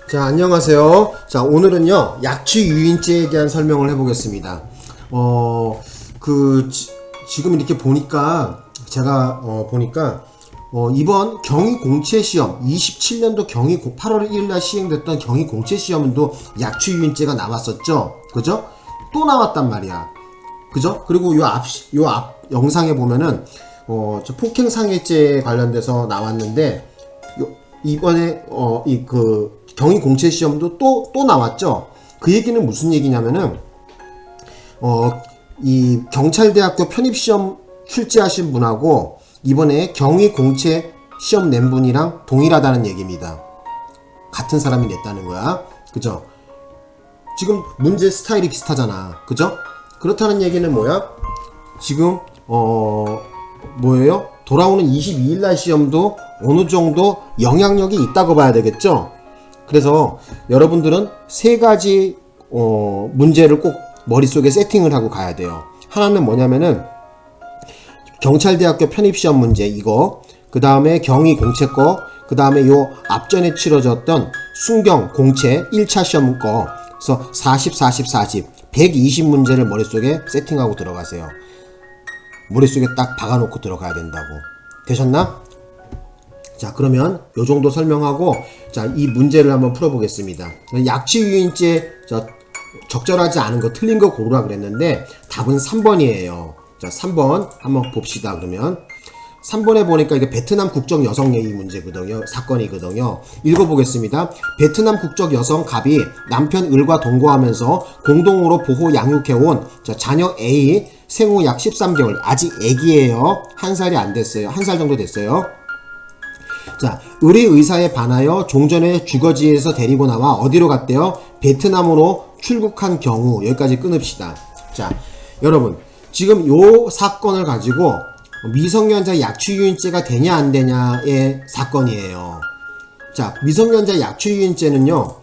자, 안녕하세요. 자, 오늘은요, 약취유인죄에 대한 설명을 해보겠습니다. 지금 이렇게 보니까, 제가, 이번 경위공채시험, 27년도 8월 1일날 시행됐던 경위공채시험도 약취유인죄가 나왔었죠? 그죠? 또 나왔단 말이야. 그죠? 그리고 요 앞 영상에 보면은, 폭행상해죄에 관련돼서 나왔는데, 이번에, 경위공채시험도 또 나왔죠. 그 얘기는 무슨 얘기냐면은 이 경찰대학교 편입시험 출제하신 분하고 이번에 경위공채시험 낸 분이랑 동일하다는 얘기입니다. 같은 사람이 냈다는 거야. 그죠? 지금 문제 스타일이 비슷하잖아. 그죠? 그렇다는 얘기는 뭐야? 지금 뭐예요? 돌아오는 22일날 시험도 어느 정도 영향력이 있다고 봐야 되겠죠? 그래서 여러분들은 세 가지 문제를 꼭 머릿속에 세팅을 하고 가야 돼요. 하나는 뭐냐면은 경찰대학교 편입시험 문제 이거, 그 다음에 경위공채 거, 그 다음에 요 앞전에 치러졌던 순경 공채 1차 시험 거. 그래서 40, 120문제를 머릿속에 세팅하고 들어가세요. 머릿속에 딱 박아놓고 들어가야 된다고. 되셨나? 자, 그러면 요 정도 설명하고, 자, 이 문제를 한번 풀어보겠습니다. 약취유인죄, 적절하지 않은 거, 틀린 거 고르라 그랬는데, 답은 3번이에요. 자, 3번 한번 봅시다, 그러면. 3번에 보니까 이게 베트남 국적 여성 얘기 문제거든요. 사건이거든요. 읽어보겠습니다. 베트남 국적 여성 갑이 남편 을과 동거하면서 공동으로 보호 양육해온 자녀 A 생후 약 13개월. 아직 애기예요. 1살이 안 됐어요. 1살 정도 됐어요. 자, 을의 의사에 반하여 종전에 주거지에서 데리고 나와 어디로 갔대요? 베트남으로 출국한 경우. 여기까지 끊읍시다. 자, 여러분, 지금 요 사건을 가지고 미성년자 약취유인죄가 되냐 안 되냐의 사건이에요. 자, 미성년자 약취유인죄는요,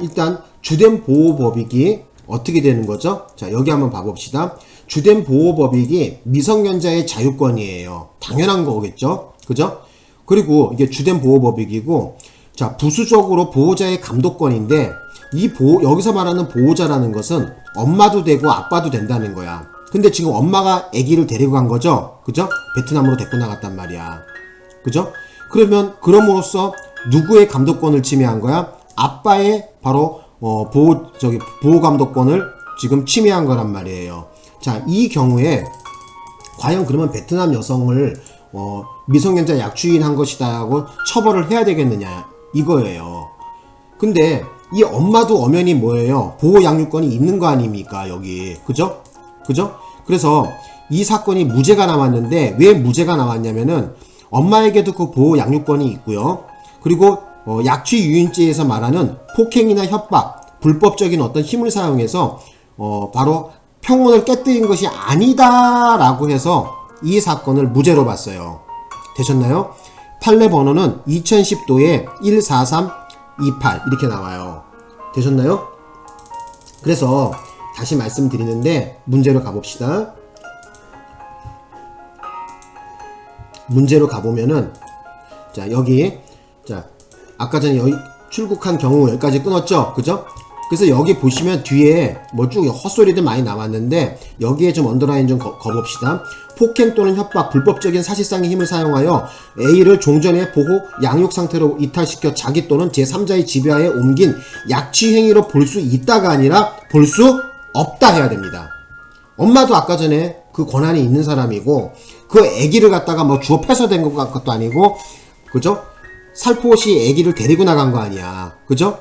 일단 주된 보호법익이 어떻게 되는 거죠? 자, 여기 한번 봐봅시다. 주된 보호법익이 미성년자의 자유권이에요. 당연한 거겠죠? 그죠? 그리고 이게 주된 보호법익이고, 자, 부수적으로 보호자의 감독권인데, 여기서 말하는 보호자라는 것은 엄마도 되고 아빠도 된다는 거야. 근데 지금 엄마가 아기를 데리고 간 거죠? 그죠? 베트남으로 데리고 나갔단 말이야. 그죠? 그럼으로써 누구의 감독권을 침해한 거야? 아빠의 바로, 보호 감독권을 지금 침해한 거란 말이에요. 자, 이 경우에, 과연 그러면 베트남 여성을, 미성년자 약취유인 한 것이다 하고 처벌을 해야 되겠느냐? 이거예요. 근데, 이 엄마도 엄연히 뭐예요? 보호 양육권이 있는 거 아닙니까? 여기. 그죠? 그죠? 그래서 이 사건이 무죄가 나왔는데 왜 무죄가 나왔냐면은 엄마에게도 그 보호 양육권이 있고요. 그리고 약취유인죄에서 말하는 폭행이나 협박, 불법적인 어떤 힘을 사용해서 바로 평온을 깨뜨린 것이 아니다라고 해서 이 사건을 무죄로 봤어요. 되셨나요? 판례 번호는 2010도에 14328 이렇게 나와요. 되셨나요? 그래서 다시 말씀드리는데 문제로 가봅시다. 문제로 가보면은 자, 여기 자, 아까 전에 여기 출국한 경우 여기까지 끊었죠? 그죠? 그래서 여기 보시면 뒤에 뭐 쭉 헛소리들 많이 나왔는데 여기에 좀 언더라인 좀 거봅시다. 폭행 또는 협박, 불법적인 사실상의 힘을 사용하여 A를 종전의 보호 양육 상태로 이탈시켜 자기 또는 제3자의 지배하에 옮긴 약취행위로 볼 수 있다가 아니라 볼 수 없다 해야 됩니다. 엄마도 아까 전에 그 권한이 있는 사람이고 그 아기를 갖다가 뭐 주워 패서된 것도 아니고 그죠? 살포시 아기를 데리고 나간 거 아니야. 그죠?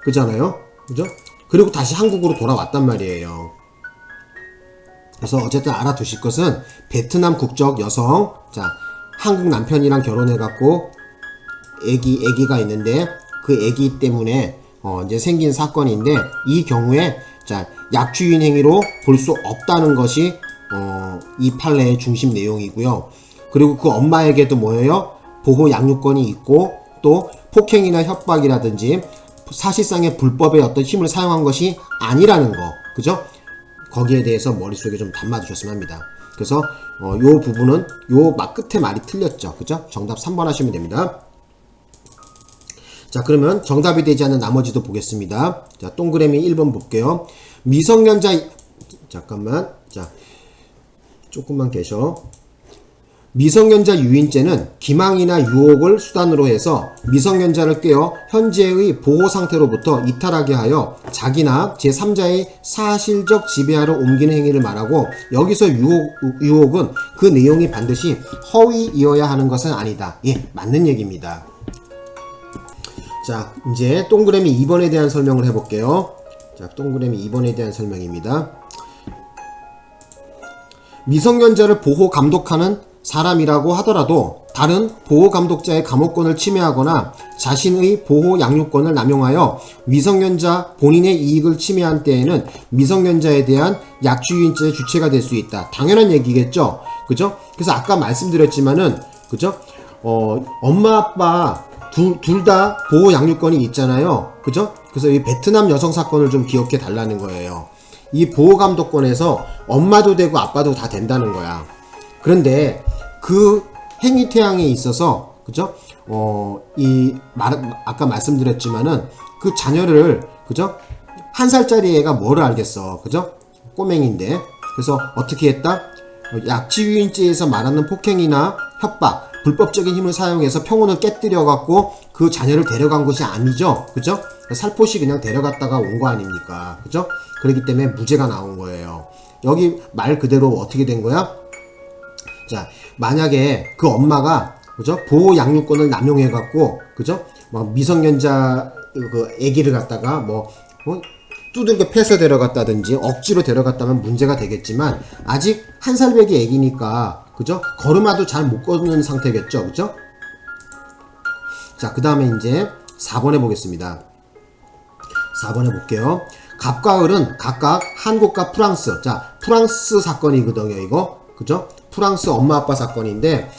그잖아요. 그죠? 그리고 다시 한국으로 돌아왔단 말이에요. 그래서 어쨌든 알아두실 것은 베트남 국적 여성, 자, 한국 남편이랑 결혼해갖고 아기가 있는데 그 아기 때문에 이제 생긴 사건인데 이 경우에 자, 약취유인 행위로 볼 수 없다는 것이 이 판례의 중심 내용이고요. 그리고 그 엄마에게도 뭐예요? 보호 양육권이 있고 또 폭행이나 협박이라든지 사실상의 불법의 어떤 힘을 사용한 것이 아니라는 거. 그죠? 거기에 대해서 머릿속에 좀 담아두셨으면 합니다. 그래서 요 부분은 요 끝에 말이 틀렸죠. 그죠? 정답 3번 하시면 됩니다. 자, 그러면 정답이 되지 않는 나머지도 보겠습니다. 자, 동그라미 1번 볼게요. 미성년자, 잠깐만. 자, 조금만 계셔. 미성년자 유인죄는 기망이나 유혹을 수단으로 해서 미성년자를 꿰어 현재의 보호 상태로부터 이탈하게 하여 자기나 제3자의 사실적 지배하러 옮기는 행위를 말하고, 여기서 유혹은 그 내용이 반드시 허위이어야 하는 것은 아니다. 예, 맞는 얘기입니다. 자, 이제 동그라미 2번에 대한 설명을 해볼게요. 자, 동그라미 2번에 대한 설명입니다. 미성년자를 보호 감독하는 사람이라고 하더라도 다른 보호 감독자의 감호권을 침해하거나 자신의 보호 양육권을 남용하여 미성년자 본인의 이익을 침해한 때에는 미성년자에 대한 약취유인죄의 주체가 될 수 있다. 당연한 얘기겠죠, 그죠? 그래서 아까 말씀드렸지만은, 그죠? 엄마 아빠 둘 다 보호 양육권이 있잖아요, 그죠? 그래서 이 베트남 여성 사건을 좀 기억해 달라는 거예요. 이 보호 감독권에서 엄마도 되고 아빠도 다 된다는 거야. 그런데 그 행위 태양에 있어서, 그죠? 아까 말씀드렸지만은 그 자녀를, 그죠? 1살짜리 애가 뭐를 알겠어, 그죠? 꼬맹인데. 그래서 어떻게 했다? 약취유인죄에서 말하는 폭행이나 협박, 불법적인 힘을 사용해서 평온을 깨뜨려 갖고 그 자녀를 데려간 것이 아니죠, 그죠? 살포시 그냥 데려갔다가 온 거 아닙니까, 그죠? 그렇기 때문에 무죄가 나온 거예요. 여기 말 그대로 어떻게 된 거야? 자, 만약에 그 엄마가, 그죠? 보호 양육권을 남용해갖고, 그죠? 막 미성년자 그 아기를 갖다가 두들겨 패서 데려갔다든지 억지로 데려갔다면 문제가 되겠지만, 아직 1살배기 아기니까, 그죠? 걸음마도 잘 못 걷는 상태겠죠, 그죠? 자, 그 다음에 이제 4번에 보겠습니다. 4번에 볼게요. 갑과 을은 각각 한국과 프랑스, 자, 프랑스 사건이거든요, 이거. 그죠? 프랑스 엄마 아빠 사건인데,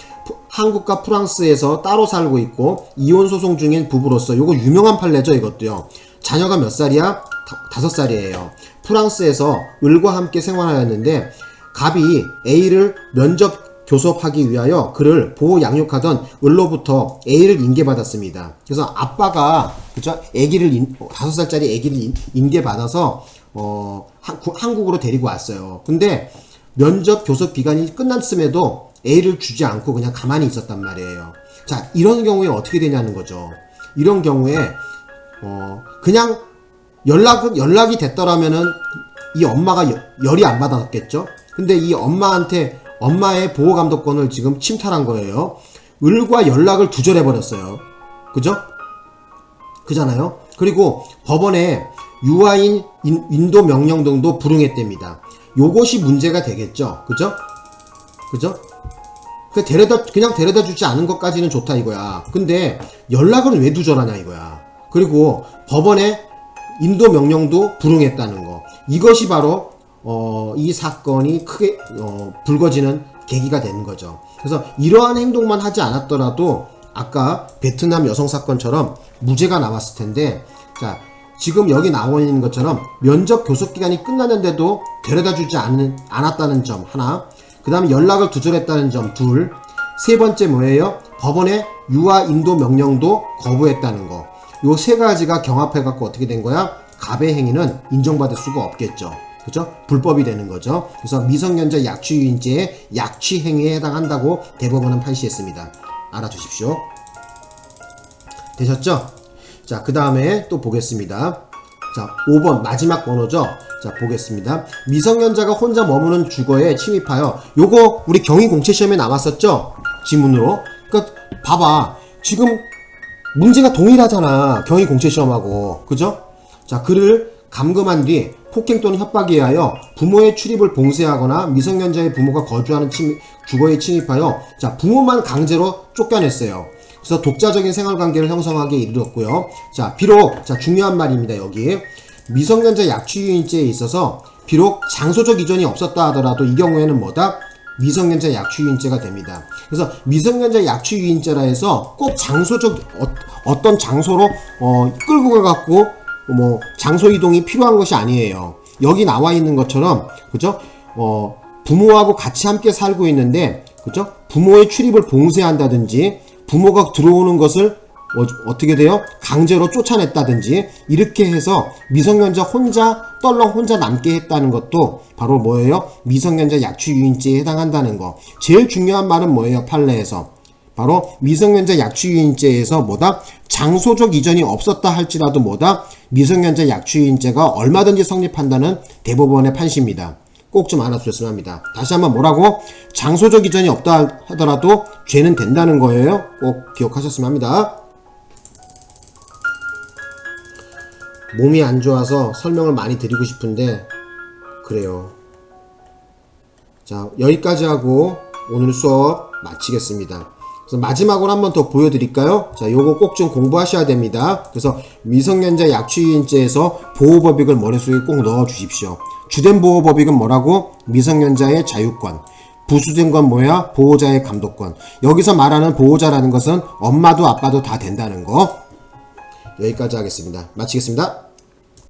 한국과 프랑스에서 따로 살고 있고 이혼 소송 중인 부부로서, 요거 유명한 판례죠, 이것도요. 자녀가 몇 살이야? 5살이에요. 프랑스에서 을과 함께 생활하였는데 갑이 A를 면접 교섭하기 위하여 그를 보호 양육하던 을로부터 A를 인계받았습니다. 그래서 아빠가, 그죠? 5살짜리 아기를 인계받아서 한국으로 데리고 왔어요. 근데 면접 교섭 기간이 끝났음에도 A를 주지 않고 그냥 가만히 있었단 말이에요. 자, 이런 경우에 어떻게 되냐는 거죠. 이런 경우에 그냥 연락이 됐더라면은 이 엄마가 열이 안 받았겠죠. 근데 이 엄마한테 엄마의 보호 감독권을 지금 침탈한 거예요. 을과 연락을 두절해 버렸어요. 그죠? 그잖아요. 그리고 법원에 유아인 인도 명령 등도 불응했답니다. 요것이 문제가 되겠죠, 그죠? 그죠? 그냥 데려다 주지 않은 것까지는 좋다 이거야. 근데 연락을 왜 두절하냐 이거야. 그리고 법원에 인도 명령도 불응했다는 거. 이것이 바로 이 사건이 크게 불거지는 계기가 된 거죠. 그래서 이러한 행동만 하지 않았더라도 아까 베트남 여성 사건처럼 무죄가 나왔을 텐데, 자, 지금 여기 나와 있는 것처럼 면접 교섭 기간이 끝났는데도 데려다 주지 않았다는 점 하나, 그 다음에 연락을 두절했다는 점 둘, 세 번째 뭐예요? 법원의 유아 인도 명령도 거부했다는 거. 요 세 가지가 경합해갖고 어떻게 된 거야? 갑의 행위는 인정받을 수가 없겠죠. 그죠? 불법이 되는 거죠. 그래서 미성년자 약취유인죄의 약취 행위에 해당한다고 대법원은 판시했습니다. 알아두십시오. 되셨죠? 자, 그 다음에 또 보겠습니다. 자, 5번 마지막 번호죠. 자, 보겠습니다. 미성년자가 혼자 머무는 주거에 침입하여, 요거 우리 경위공채시험에 나왔었죠? 지문으로. 그러니까 봐봐, 지금 문제가 동일하잖아, 경위공채시험하고. 그죠? 자, 그를 감금한 뒤 폭행 또는 협박에 의하여 부모의 출입을 봉쇄하거나 미성년자의 부모가 거주하는 주거에 침입하여, 자, 부모만 강제로 쫓겨냈어요. 그래서 독자적인 생활관계를 형성하게 이르렀고요. 자, 비록, 자, 중요한 말입니다, 여기. 미성년자 약취유인죄에 있어서 비록 장소적 이전이 없었다 하더라도 이 경우에는 뭐다? 미성년자 약취유인죄가 됩니다. 그래서 미성년자 약취유인죄라 해서 꼭 장소적 어떤 장소로 끌고 가갖고 장소 이동이 필요한 것이 아니에요. 여기 나와 있는 것처럼, 그죠? 부모하고 같이 함께 살고 있는데, 그죠? 부모의 출입을 봉쇄한다든지 부모가 들어오는 것을 어떻게 돼요? 강제로 쫓아냈다든지 이렇게 해서 미성년자 떨렁 혼자 남게 했다는 것도 바로 뭐예요? 미성년자 약취유인죄에 해당한다는 거. 제일 중요한 말은 뭐예요? 판례에서 바로 미성년자 약취유인죄에서 뭐다? 장소적 이전이 없었다 할지라도 뭐다? 미성년자 약취유인죄가 얼마든지 성립한다는 대법원의 판시입니다. 꼭 좀 알아두셨으면 합니다. 다시 한번 뭐라고? 장소적 이전이 없다 하더라도 죄는 된다는 거예요. 꼭 기억하셨으면 합니다. 몸이 안 좋아서 설명을 많이 드리고 싶은데 그래요. 자, 여기까지 하고 오늘 수업 마치겠습니다. 그래서 마지막으로 한 번 더 보여드릴까요? 자, 요거 꼭 좀 공부하셔야 됩니다. 그래서 미성년자 약취유인죄에서 보호법익을 머릿속에 꼭 넣어주십시오. 주된 보호법익은 뭐라고? 미성년자의 자유권. 부수된 건 뭐야? 보호자의 감독권. 여기서 말하는 보호자라는 것은 엄마도 아빠도 다 된다는 거. 여기까지 하겠습니다. 마치겠습니다.